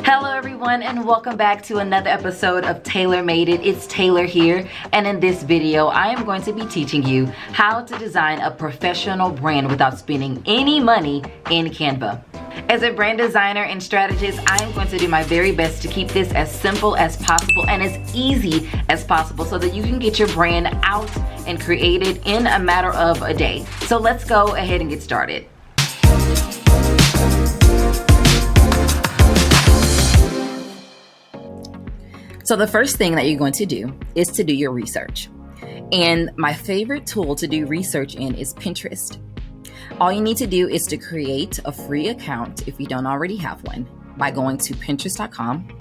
Hello everyone and welcome back to another episode of Taylor Made It. It's Taylor here, and in this video I am going to be teaching you how to design a professional brand without spending any money in Canva. As a brand designer and strategist, I am going to do my very best to keep this as simple as possible and as easy as possible so that you can get your brand out and created in a matter of a day. So let's go ahead and get started. So the first thing that you're going to do is to do your research. And my favorite tool to do research in is Pinterest. All you need to do is to create a free account if you don't already have one by going to pinterest.com.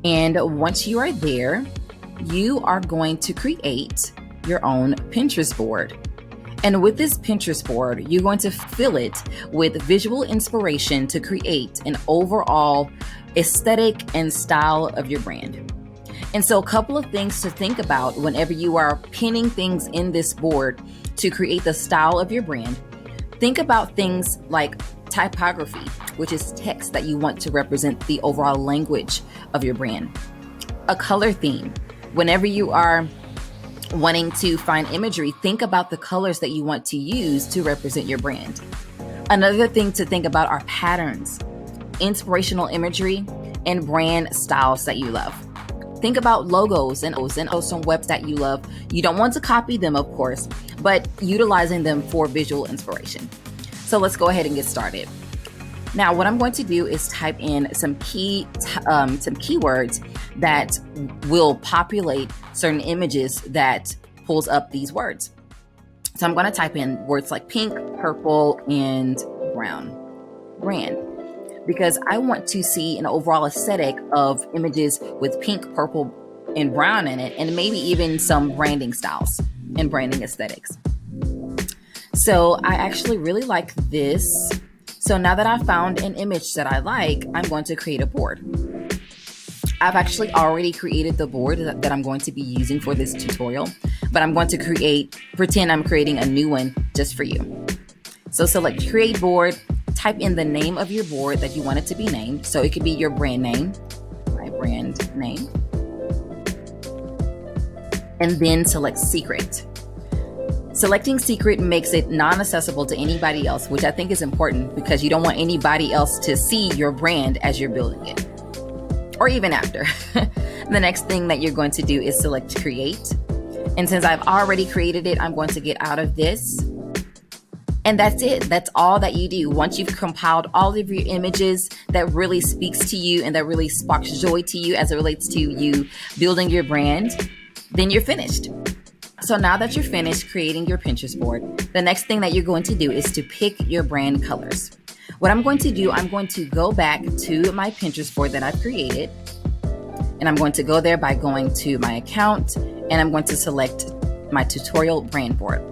And once you are there, you are going to create your own Pinterest board. And with this Pinterest board, you're going to fill it with visual inspiration to create an overall aesthetic and style of your brand. And so a couple of things to think about whenever you are pinning things in this board to create the style of your brand. Think about things like typography, which is text that you want to represent the overall language of your brand. A color theme. Whenever you are wanting to find imagery, think about the colors that you want to use to represent your brand. Another thing to think about are patterns, inspirational imagery, and brand styles that you love. Think about logos and some webs that you love. You don't want to copy them, of course, but utilizing them for visual inspiration. So let's go ahead and get started. Now, what I'm going to do is type in some keywords that will populate certain images that pulls up these words. So I'm going to type in words like pink, purple, and brown. Brand. Because I want to see an overall aesthetic of images with pink, purple, and brown in it, and maybe even some branding styles and branding aesthetics. So I actually really like this. So now that I've found an image that I like, I'm going to create a board. I've actually already created the board that I'm going to be using for this tutorial, but I'm going to pretend I'm creating a new one just for you. So select create board. Type in the name of your board that you want it to be named. So it could be your brand name, my brand name. And then select secret. Selecting secret makes it non-accessible to anybody else, which I think is important because you don't want anybody else to see your brand as you're building it, or even after. The next thing that you're going to do is select create. And since I've already created it, I'm going to get out of this. And that's it. That's all that you do. Once you've compiled all of your images that really speaks to you and that really sparks joy to you as it relates to you building your brand, then you're finished. So now that you're finished creating your Pinterest board, the next thing that you're going to do is to pick your brand colors. What I'm going to do, I'm going to go back to my Pinterest board that I've created, and I'm going to go there by going to my account, and I'm going to select my tutorial brand board.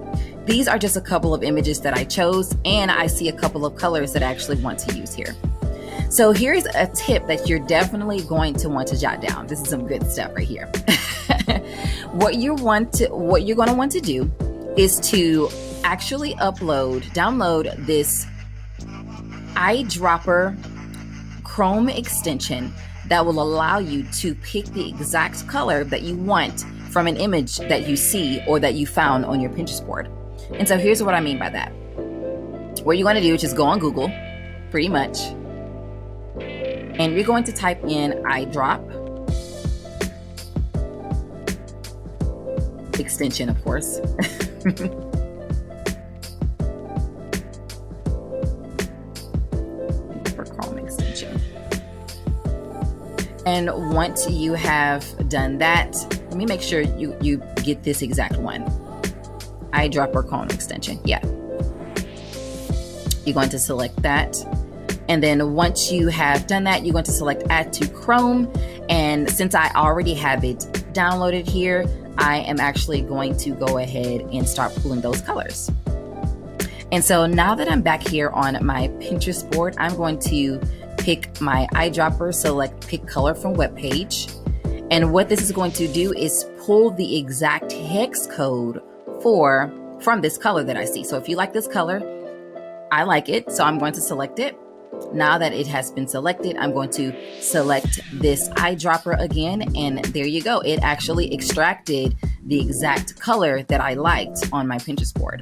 These are just a couple of images that I chose, and I see a couple of colors that I actually want to use here. So here's a tip that you're definitely going to want to jot down. This is some good stuff right here. What you're going to want to do is to actually download this eyedropper Chrome extension that will allow you to pick the exact color that you want from an image that you see or that you found on your Pinterest board. And so here's what I mean by that. What you're going to do is just go on Google, pretty much, and you're going to type in eyedrop extension, of course. For Chrome extension. And once you have done that, let me make sure you get this exact one. Eyedropper Chrome extension. Yeah. You're going to select that. And then once you have done that, you're going to select add to Chrome. And since I already have it downloaded here, I am actually going to go ahead and start pulling those colors. And so now that I'm back here on my Pinterest board, I'm going to pick my eyedropper, select pick color from web page. And what this is going to do is pull the exact hex code from this color that I see. So if you like this color, I like it, so I'm going to select it. Now that it has been selected, I'm going to select this eyedropper again, and there you go. It actually extracted the exact color that I liked on my Pinterest board.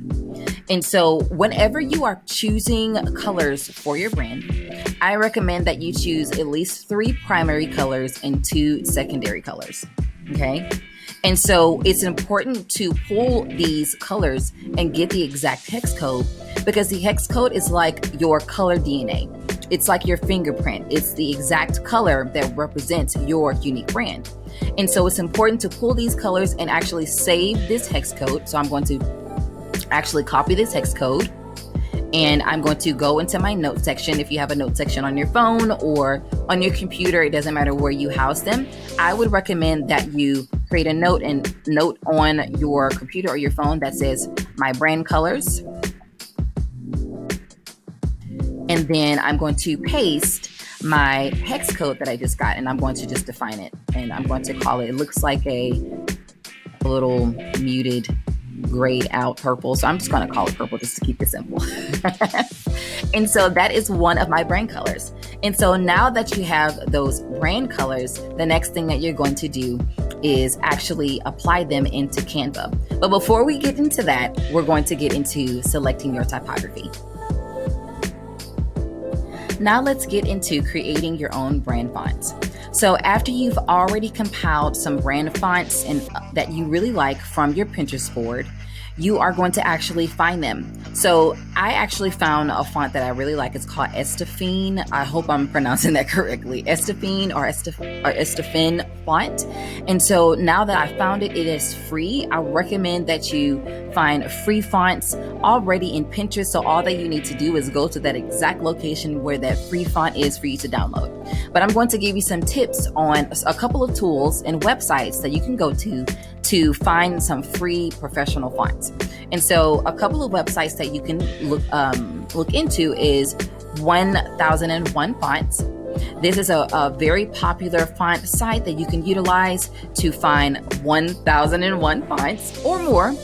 And so whenever you are choosing colors for your brand, I recommend that you choose at least 3 primary colors and 2 secondary colors. Okay. And so it's important to pull these colors and get the exact hex code, because the hex code is like your color DNA. It's like your fingerprint. It's the exact color that represents your unique brand. And so it's important to pull these colors and actually save this hex code. So I'm going to actually copy this hex code, and I'm going to go into my note section. If you have a note section on your phone or on your computer, it doesn't matter where you house them. I would recommend that you create a note on your computer or your phone that says my brand colors. And then I'm going to paste my hex code that I just got, and I'm going to just define it. And I'm going to call it looks like a little muted grayed out purple. So I'm just going to call it purple just to keep it simple. And so that is one of my brand colors. And so now that you have those brand colors, the next thing that you're going to do is actually apply them into Canva. But before we get into that, we're going to get into selecting your typography. Now let's get into creating your own brand fonts. So after you've already compiled some brand fonts and that you really like from your Pinterest board, you are going to actually find them. So I actually found a font that I really like. It's called Estefine. I hope I'm pronouncing that correctly. Estefine or Estefine font. And so now that I found it, it is free. I recommend that you find free fonts already in Pinterest. So all that you need to do is go to that exact location where that free font is for you to download. But I'm going to give you some tips on a couple of tools and websites that you can go to find some free professional fonts. And so a couple of websites that you can look into is 1001 Fonts. This is a very popular font site that you can utilize to find 1001 fonts or more.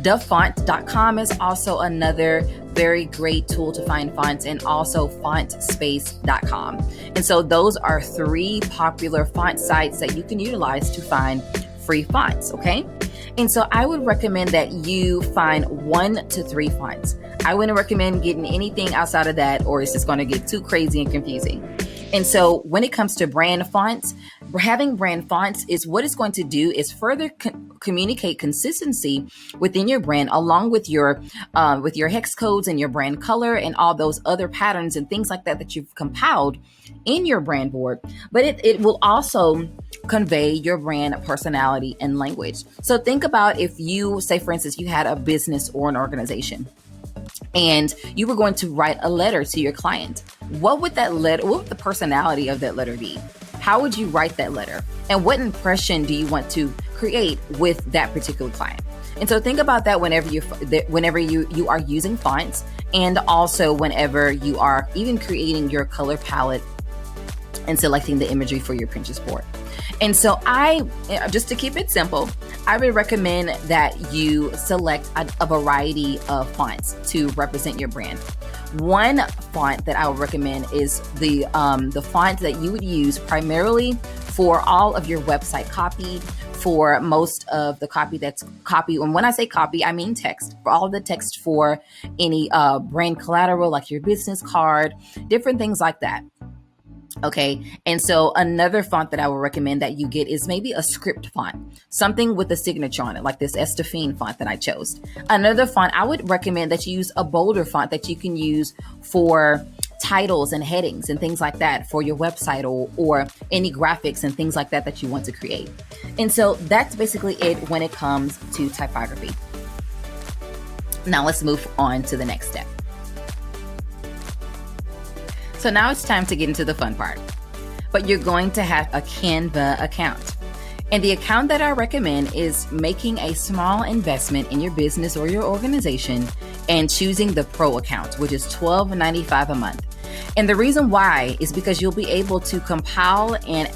Thefont.com is also another very great tool to find fonts, and also fontspace.com. And so those are 3 popular font sites that you can utilize to find free fonts, okay? And so I would recommend that you find 1 to 3 fonts. I wouldn't recommend getting anything outside of that, or it's just going to get too crazy and confusing. And so when it comes to brand fonts, having brand fonts is what it's going to do is further communicate consistency within your brand, along with your hex codes and your brand color and all those other patterns and things like that you've compiled in your brand board. But it will also convey your brand personality and language. So think about if you, say for instance, you had a business or an organization, and you were going to write a letter to your client. What would the personality of that letter be? How would you write that letter? And what impression do you want to create with that particular client? And so think about that whenever you are using fonts, and also whenever you are even creating your color palette and selecting the imagery for your Pinterest board. And so just to keep it simple, I would recommend that you select a variety of fonts to represent your brand. One font that I would recommend is the font that you would use primarily for all of your website copy, for most of the copy that's copy. And when I say copy, I mean text. For all of the text for any brand collateral, like your business card, different things like that. Okay. And so another font that I would recommend that you get is maybe a script font, something with a signature on it, like this Estefine font that I chose. Another font, I would recommend that you use a bolder font that you can use for titles and headings and things like that for your website, or any graphics and things like that you want to create. And so that's basically it when it comes to typography. Now let's move on to the next step. So now it's time to get into the fun part. But you're going to have a Canva account. And the account that I recommend is making a small investment in your business or your organization and choosing the Pro account, which is $12.95 a month. And the reason why is because you'll be able to compile and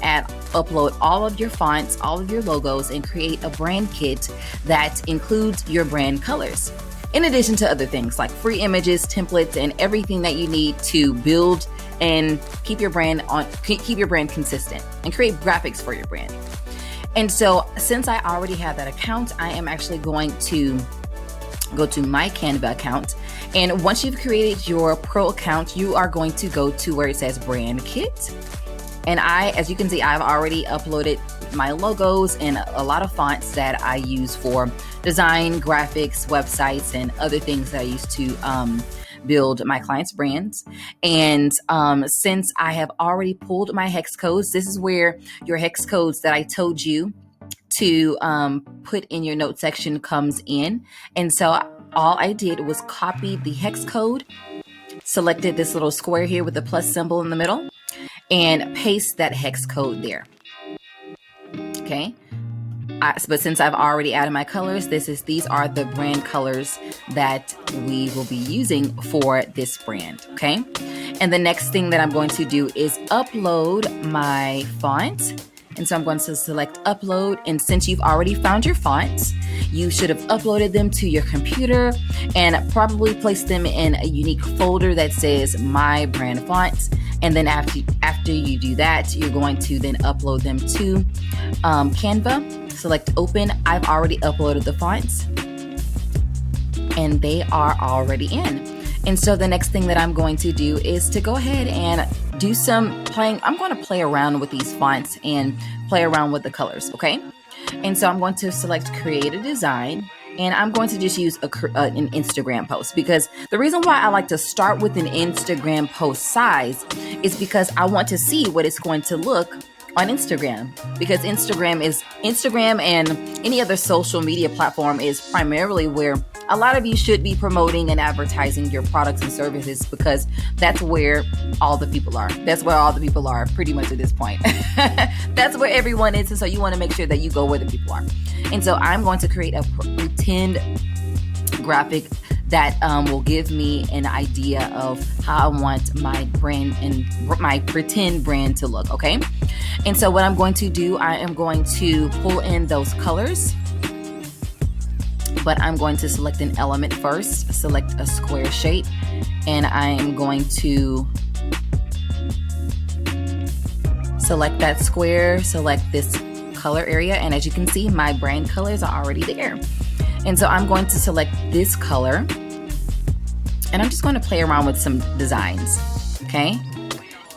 upload all of your fonts, all of your logos, and create a brand kit that includes your brand colors. In addition to other things like free images, templates, and everything that you need to build and keep your brand consistent and create graphics for your brand. And so since I already have that account, I am actually going to go to my Canva account. And once you've created your pro account, you are going to go to where it says brand kit. And as you can see, I've already uploaded my logos and a lot of fonts that I use for design, graphics, websites, and other things that I use to build my clients' brands. And since I have already pulled my hex codes, this is where your hex codes that I told you to put in your note section comes in. And so all I did was copy the hex code, selected this little square here with the plus symbol in the middle, and paste that hex code there. Okay. But since I've already added my colors, these are the brand colors that we will be using for this brand. Okay. And the next thing that I'm going to do is upload my font. And so I'm going to select upload. And since you've already found your fonts, you should have uploaded them to your computer and probably placed them in a unique folder that says my brand fonts. And then after you do that, you're going to then upload them to Canva. Select open. I've already uploaded the fonts and they are already in. And so the next thing that I'm going to do is to go ahead and do some playing. I'm going to play around with these fonts and play around with the colors. Okay. And so I'm going to select create a design. And I'm going to just use an Instagram post, because the reason why I like to start with an Instagram post size is because I want to see what it's going to look on Instagram, because Instagram and any other social media platform is primarily where a lot of you should be promoting and advertising your products and services, because that's where all the people are. That's where all the people are pretty much at this point. That's where everyone is. And so you want to make sure that you go where the people are. And so I'm going to create a pretend graphic that will give me an idea of how I want my brand and my pretend brand to look. Okay. And so what I'm going to do, I am going to pull in those colors, but I'm going to select an element first, select a square shape, and I am going to select that square, select this color area. And as you can see, my brand colors are already there. And so I'm going to select this color and I'm just going to play around with some designs. Okay.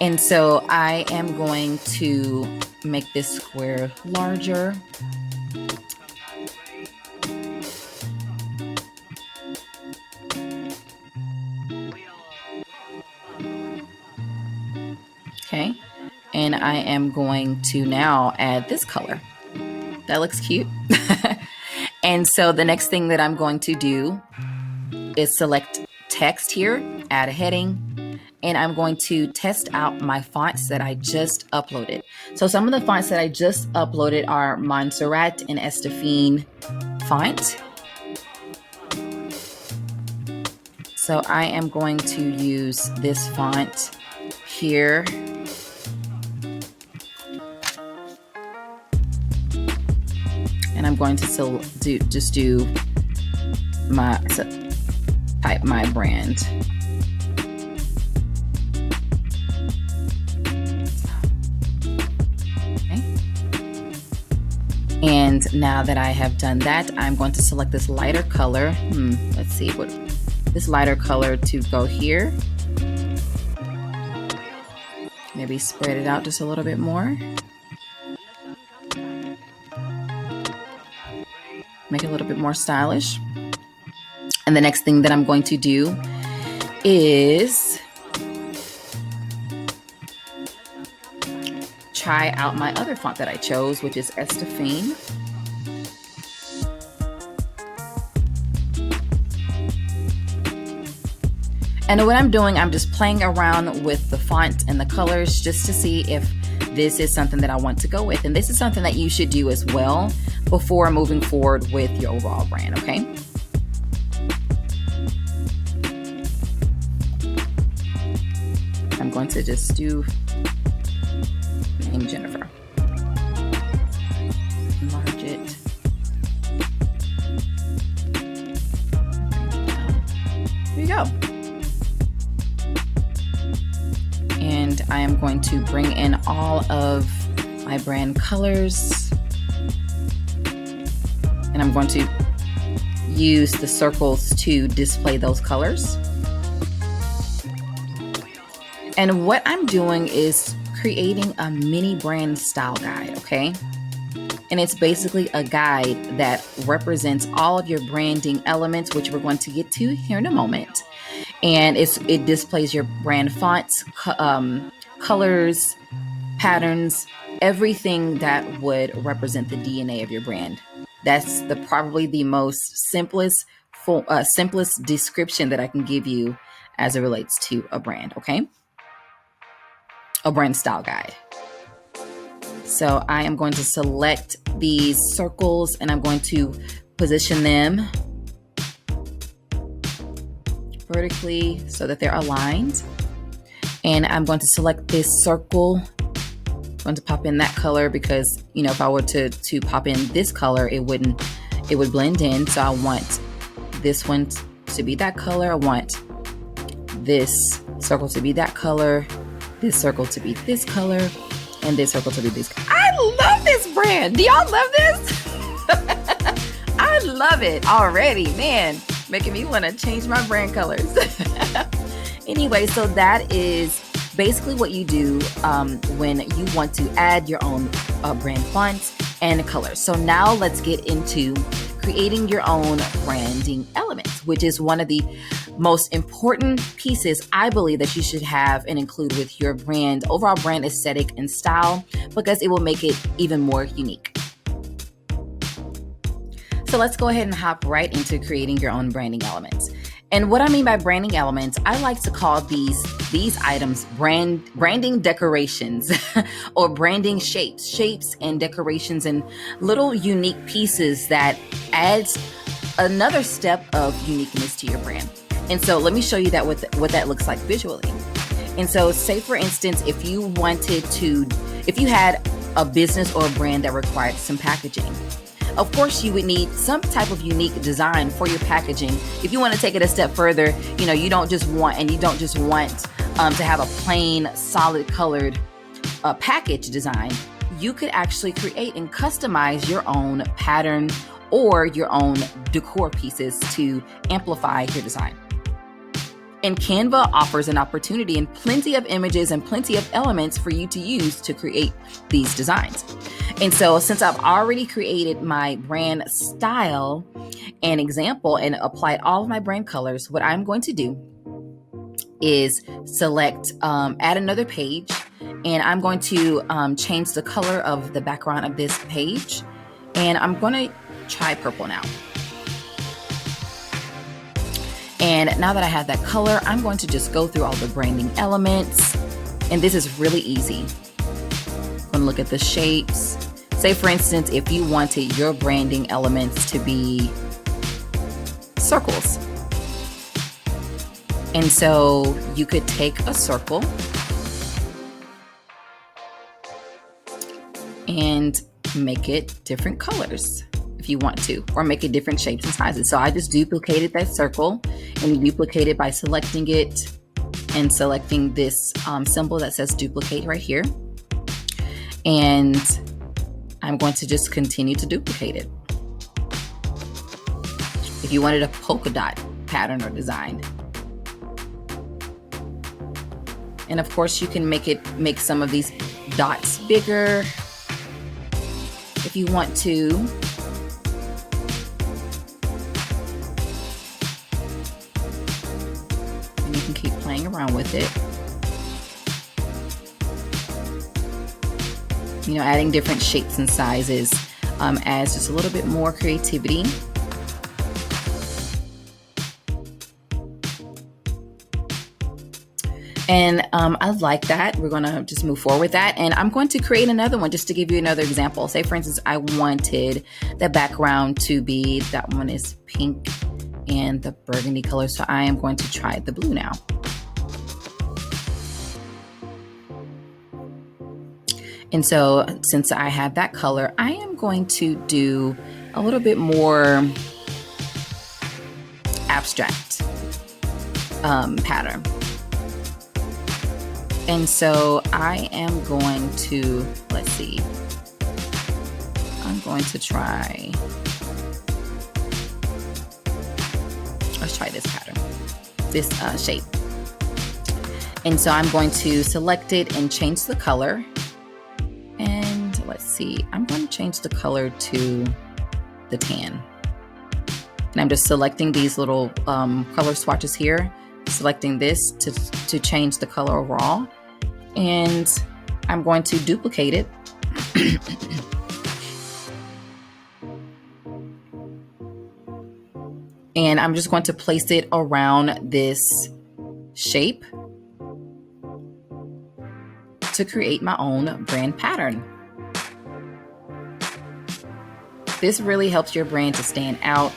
And so I am going to make this square larger. Okay. And I am going to now add this color. That looks cute. And so the next thing that I'm going to do is select text here, add a heading, and I'm going to test out my fonts that I just uploaded. So some of the fonts that I just uploaded are Montserrat and Estefine font. So I am going to use this font here. And I'm going to type my brand. Okay. And now that I have done that, I'm going to select this lighter color. Let's see what this lighter color to go here. Maybe spread it out just a little bit more. Make it a little bit more stylish. And the next thing that I'm going to do is try out my other font that I chose, which is Estefine. And what I'm doing, I'm just playing around with the font and the colors just to see if this is something that I want to go with. And this is something that you should do as well before moving forward with your overall brand, okay? I'm going to just do name Jennifer. Enlarge it. There you go. And am going to bring in all of my brand colors, and I'm going to use the circles to display those colors. And what I'm doing is creating a mini brand style guide, okay? And it's basically a guide that represents all of your branding elements, which we're going to get to here in a moment. And it displays your brand fonts, colors, patterns, everything that would represent the DNA of your brand. That's probably the most simplest description that I can give you as it relates to a brand, okay? A brand style guide. So I am going to select these circles and I'm going to position them vertically so that they're aligned. And I'm going to select this circle. I'm going to pop in that color because, you know, if I were to pop in this color, it would blend in. So I want this one to be that color. I want this circle to be that color, this circle to be this color, and this circle to be this. I love this brand. Do y'all love this? I love it already, man. Making me want to change my brand colors. Anyway, so that is basically what you do when you want to add your own brand fonts and colors. So now let's get into creating your own branding elements, which is one of the most important pieces I believe that you should have and include with your brand, overall brand aesthetic and style, because it will make it even more unique. So let's go ahead and hop right into creating your own branding elements. And what I mean by branding elements, I like to call these items branding decorations or branding shapes and decorations and little unique pieces that adds another step of uniqueness to your brand. And so let me show you that what that looks like visually. And so say for instance, if you had a business or a brand that required some packaging, of course, you would need some type of unique design for your packaging. If you want to take it a step further, you don't just want to have a plain, solid colored package design. You could actually create and customize your own pattern or your own decor pieces to amplify your design. And Canva offers an opportunity and plenty of images and plenty of elements for you to use to create these designs. And so since I've already created my brand style and example and applied all of my brand colors, what I'm going to do is select, add another page, and I'm going to change the color of the background of this page. And I'm going to try purple now. And now that I have that color, I'm going to just go through all the branding elements. And this is really easy. I'm going to look at the shapes. Say for instance, if you wanted your branding elements to be circles. And so you could take a circle and make it different colors if you want to, or make it different shapes and sizes. So I just duplicated that circle and duplicate it by selecting it and selecting this symbol that says duplicate right here. And I'm going to just continue to duplicate it. If you wanted a polka dot pattern or design. And of course you can make some of these dots bigger if you want to. And you can keep playing around with it. Adding different shapes and sizes adds just a little bit more creativity. And I like that. We're going to just move forward with that. And I'm going to create another one just to give you another example. Say, for instance, I wanted the background to be, that one is pink and the burgundy color. So I am going to try the blue now. And so since I have that color, I am going to do a little bit more abstract pattern. And so I am going to, let's see, I'm going to try, let's try this pattern, this shape. And so I'm going to select it and change the color. And let's see, I'm going to change the color to the tan. And I'm just selecting these little color swatches here, selecting this to change the color overall. And I'm going to duplicate it. And I'm just going to place it around this shape to create my own brand pattern. This really helps your brand to stand out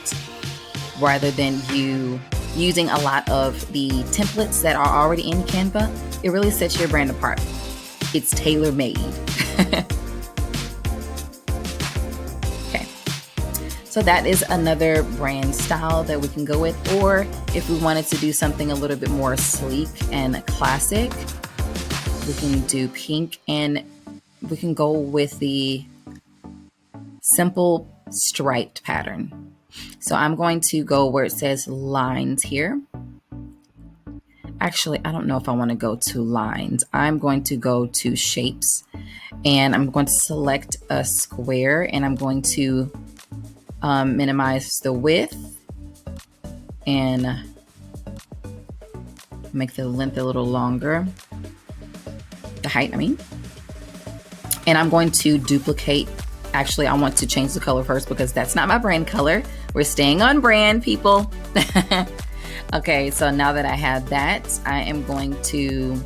rather than you using a lot of the templates that are already in Canva. It really sets your brand apart. It's tailor-made. Okay, so that is another brand style that we can go with. Or if we wanted to do something a little bit more sleek and classic, we can do pink, and we can go with the simple striped pattern. So I'm going to go where it says lines here. Actually, I don't know if I want to go to lines. I'm going to go to shapes, and I'm going to select a square, and I'm going to minimize the width and make the length a little longer. The height, I mean. And I'm going to duplicate. Actually, I want to change the color first because that's not my brand color. We're staying on brand, people. Okay, so now that I have that, I am going to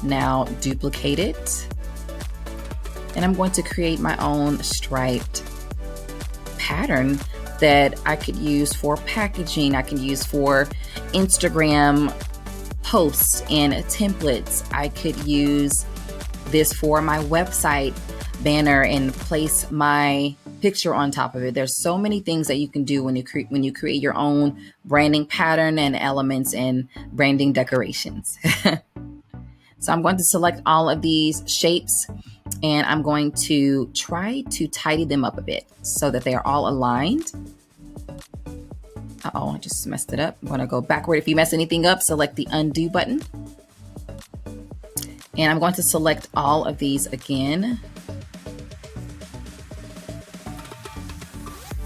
now duplicate it. And I'm going to create my own striped pattern that I could use for packaging. I can use for Instagram posts and templates. I could use this for my website banner and place my picture on top of it. There's so many things that you can do when you create your own branding pattern and elements and branding decorations. So I'm going to select all of these shapes, and I'm going to try to tidy them up a bit so that they are all aligned. Uh-oh, I just messed it up. I'm going to go backward. If you mess anything up, select the undo button. And I'm going to select all of these again.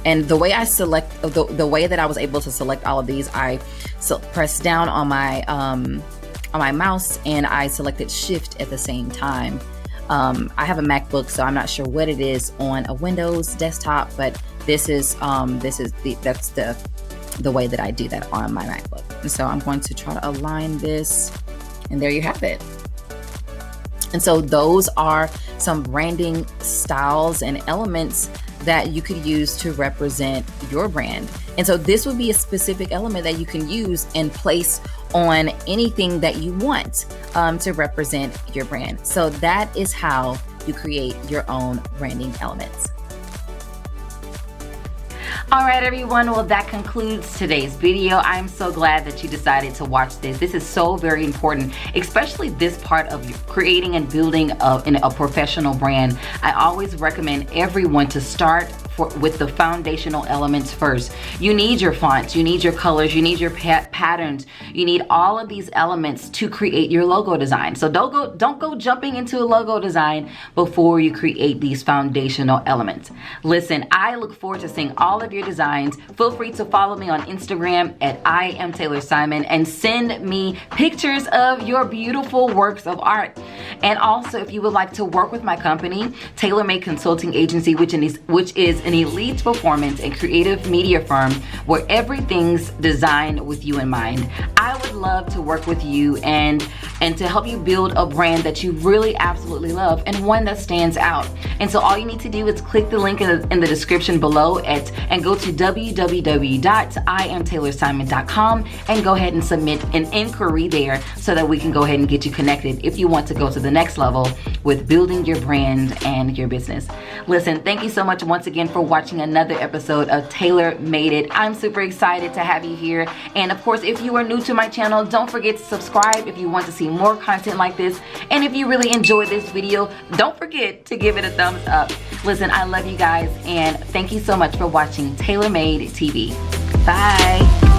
And the way I select, the way that I was able to select all of these, I press down on my mouse and I selected Shift at the same time. I have a MacBook, so I'm not sure what it is on a Windows desktop, but that's the way that I do that on my MacBook. And so I'm going to try to align this, and there you have it. And so those are some branding styles and elements that you could use to represent your brand. And so this would be a specific element that you can use and place on anything that you want to represent your brand. So that is how you create your own branding elements. All right, everyone. Well, that concludes today's video. I'm so glad that you decided to watch this. This is so very important, especially this part of creating and building a professional brand. I always recommend everyone to start with the foundational elements first. You need your fonts, you need your colors, you need your patterns, you need all of these elements to create your logo design. So don't go jumping into a logo design before you create these foundational elements. Listen, I look forward to seeing all of your designs. Feel free to follow me on Instagram at I am Taylor Simon and send me pictures of your beautiful works of art. And also, if you would like to work with my company, Tailor Made Consulting Agency, which is an elite performance and creative media firm where everything's designed with you in mind, I would love to work with you and to help you build a brand that you really absolutely love and one that stands out. And so all you need to do is click the link in the description below and go to www.iamtaylorsimon.com and go ahead and submit an inquiry there so that we can go ahead and get you connected if you want to go to the next level with building your brand and your business. Listen, thank you so much once again for watching another episode of Taylor Made It. I'm super excited to have you here. And of course, if you are new to my channel, don't forget to subscribe if you want to see more content like this. And if you really enjoyed this video, don't forget to give it a thumbs up. Listen, I love you guys, and thank you so much for watching Taylor Made TV. Bye.